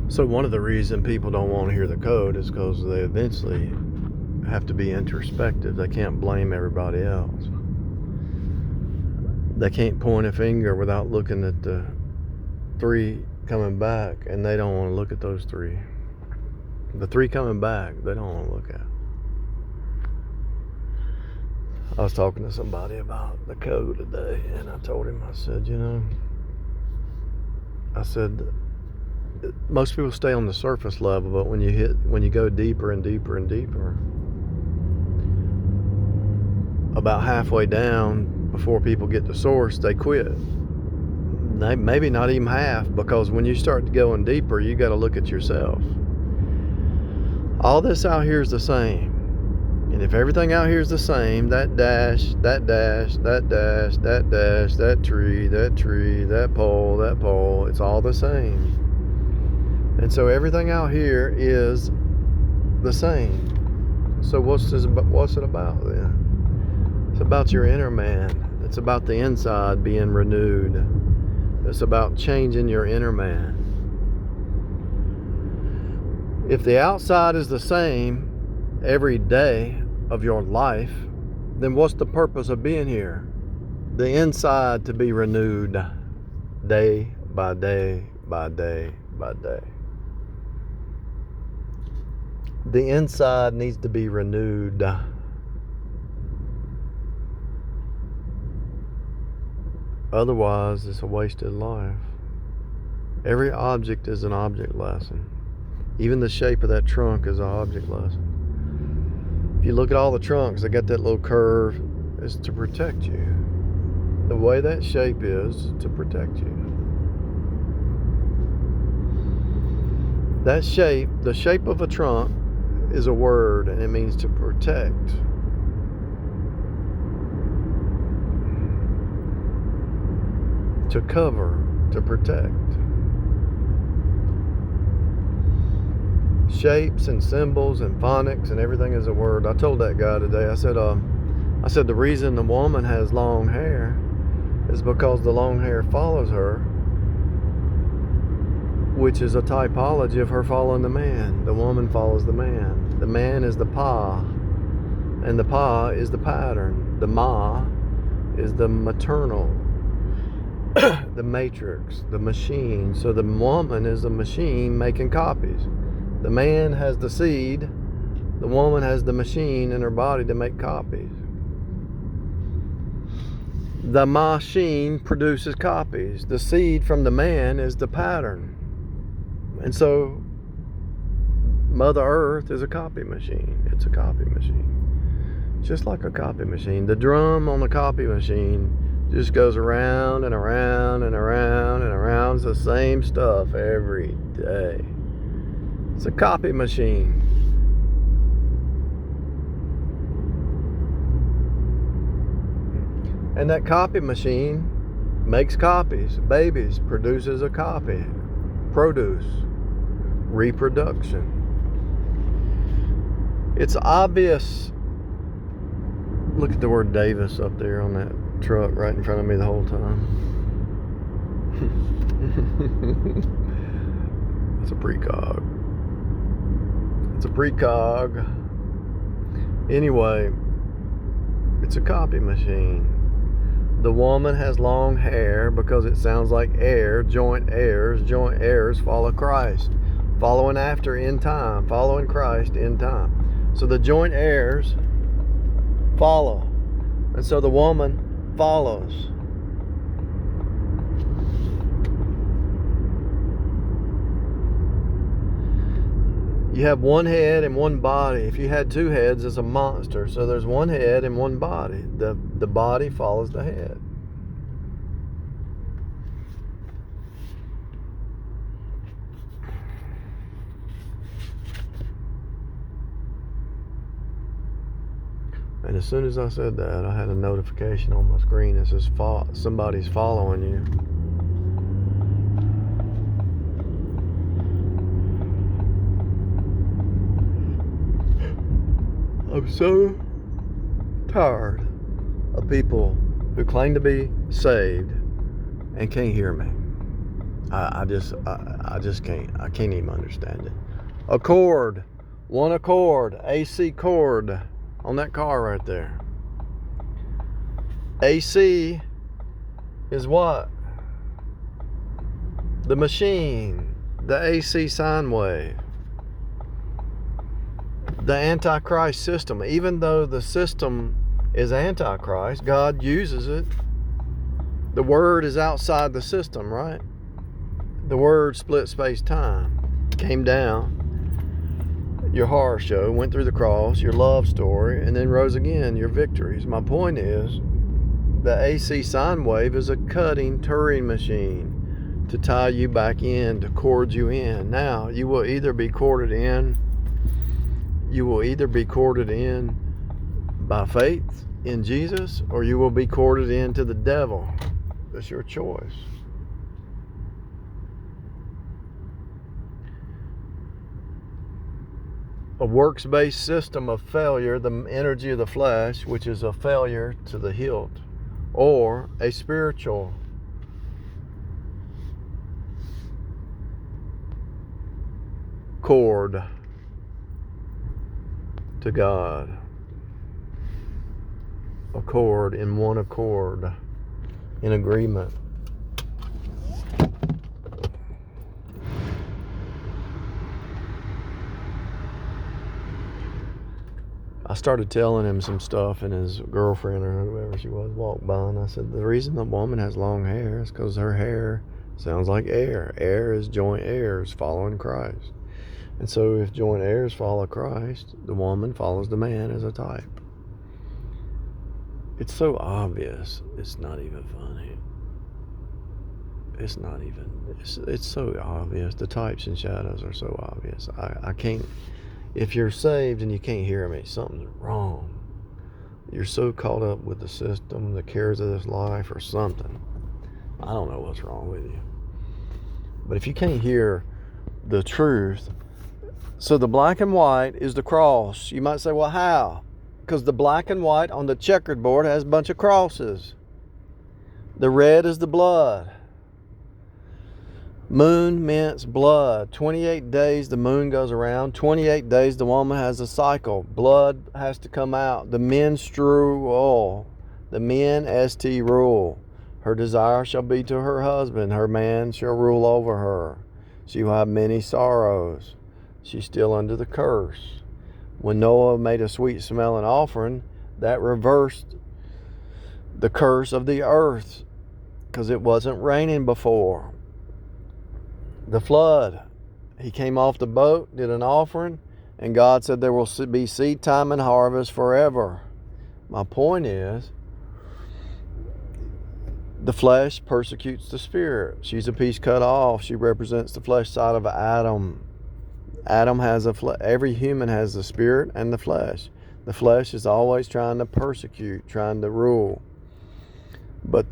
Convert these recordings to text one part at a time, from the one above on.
So one of the reasons people don't want to hear the code is because they eventually have to be introspective. They can't blame everybody else. They can't point a finger without looking at the three coming back, and they don't want to look at those three. The three coming back, they don't want to look at. I was talking to somebody about the code today, and I told him, I said, most people stay on the surface level, but when you go deeper and deeper and deeper, about halfway down, before people get to source, they quit. Maybe not even half, because when you start going deeper, you got to look at yourself. All this out here is the same. And if everything out here is the same, that dash, that dash, that dash, that dash, that tree, that pole, it's all the same. And so everything out here is the same. So what's it about then? It's about your inner man. It's about the inside being renewed. It's about changing your inner man. If the outside is the same every day of your life, then what's the purpose of being here? The inside to be renewed day by day by day by day. The inside needs to be renewed. Otherwise, it's a wasted life. Every object is an object lesson. Even the shape of that trunk is an object lesson. If you look at all the trunks, they got that little curve. It's to protect you. The way that shape is to protect you. That shape, the shape of a trunk, is a word, and it means to protect. To cover, to protect. Shapes and symbols and phonics and everything is a word. I told that guy today, I said the reason the woman has long hair is because the long hair follows her, which is a typology of her following the man. The woman follows the man. The man is the pa, and the pa is the pattern. The ma is the maternal, the matrix, the machine. So the woman is the machine making copies. The man has the seed. The woman has the machine in her body to make copies. The machine produces copies. The seed from the man is the pattern. And so Mother Earth is a copy machine. It's a copy machine. Just like a copy machine. The drum on the copy machine just goes around and around and around and around. It's the same stuff every day. It's a copy machine. And that copy machine makes copies. Babies produces a copy. Produce. Reproduction. It's obvious. Look at the word Davis up there on that truck right in front of me the whole time. It's a precog. It's a precog. Anyway, it's a copy machine. The woman has long hair because it sounds like air, joint heirs. Joint heirs follow Christ, following after in time, following Christ in time. So the joint heirs follow, and so the woman follows. You have one head and one body. If you had two heads, it's a monster. So there's one head and one body. The body follows the head. And as soon as I said that, I had a notification on my screen that says somebody's following you. I'm so tired of people who claim to be saved and can't hear me. I just can't. I can't even understand it. A cord, one accord, AC cord on that car right there. AC is what? The machine, the AC sine wave, the Antichrist system. Even though the system is Antichrist, God uses it. The word is outside the system, right? The word split space-time, came down, your horror show, went through the cross, your love story, and then rose again, your victories. My point is, the AC sine wave is a cutting Turing machine to tie you back in, to cord you in. Now, you will either be corded in by faith in Jesus, or you will be corded into the devil. That's your choice. A works-based system of failure, the energy of the flesh, which is a failure to the hilt, or a spiritual cord to God. Accord, in one accord, in agreement. I started telling him some stuff, and his girlfriend or whoever she was walked by, and I said, the reason the woman has long hair is because her hair sounds like air. Air is joint heirs following Christ. And so if joint heirs follow Christ, the woman follows the man as a type. It's so obvious, it's not even funny. It's not even, it's so obvious. The types and shadows are so obvious. I can't, if you're saved and you can't hear me, something's wrong. You're so caught up with the system, the cares of this life, or something. I don't know what's wrong with you. But if you can't hear the truth, so the black and white is the cross. You might say, well, how? Because the black and white on the checkered board has a bunch of crosses. The red is the blood. Moon mints blood. 28 days the moon goes around. 28 days the woman has a cycle. Blood has to come out. The menstrual. The men, ST, rule. Her desire shall be to her husband. Her man shall rule over her. She will have many sorrows. She's still under the curse. When Noah made a sweet smelling offering, that reversed the curse of the earth, because it wasn't raining before. The flood, he came off the boat, did an offering, and God said there will be seed time and harvest forever. My point is, the flesh persecutes the spirit. She's a piece cut off. She represents the flesh side of Adam. Adam has every human has the spirit and the flesh. The flesh is always trying to persecute, trying to rule. But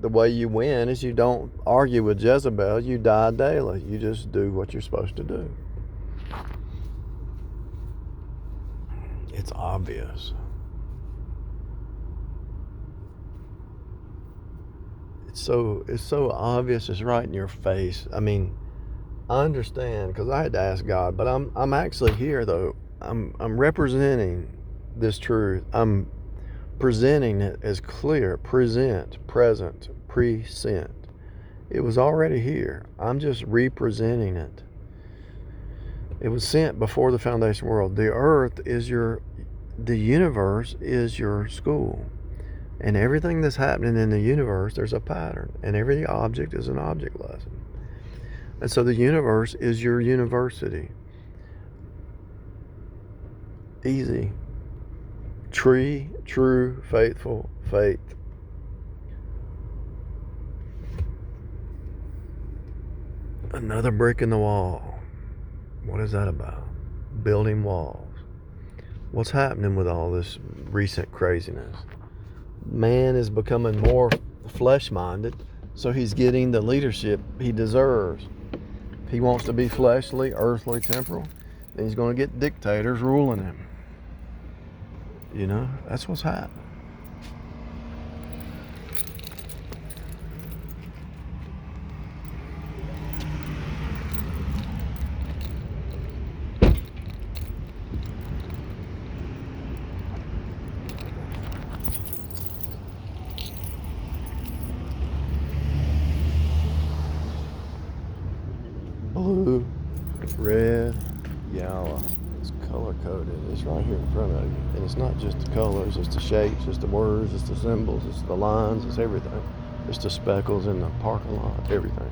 the way you win is you don't argue with Jezebel. You die daily. You just do what you're supposed to do. It's obvious. It's so obvious. It's right in your face. I mean, I understand, because I had to ask God, but I'm actually here though. I'm representing this truth. I'm presenting it as clear. Present, present, present. It was already here. I'm just representing it. It was sent before the foundation of the world. The earth is the universe is your school. And everything that's happening in the universe, there's a pattern. And every object is an object lesson. And so the universe is your university. Easy. Tree, true, faithful, faith. Another brick in the wall. What is that about? Building walls. What's happening with all this recent craziness? Man is becoming more flesh-minded, so he's getting the leadership he deserves. If he wants to be fleshly, earthly, temporal, then he's going to get dictators ruling him. You know, that's what's happening. red, yellow. It's color coded. It's right here in front of you. And it's not just the colors, it's the shapes, it's the words, it's the symbols, it's the lines, it's everything. It's the speckles in the parking lot, everything.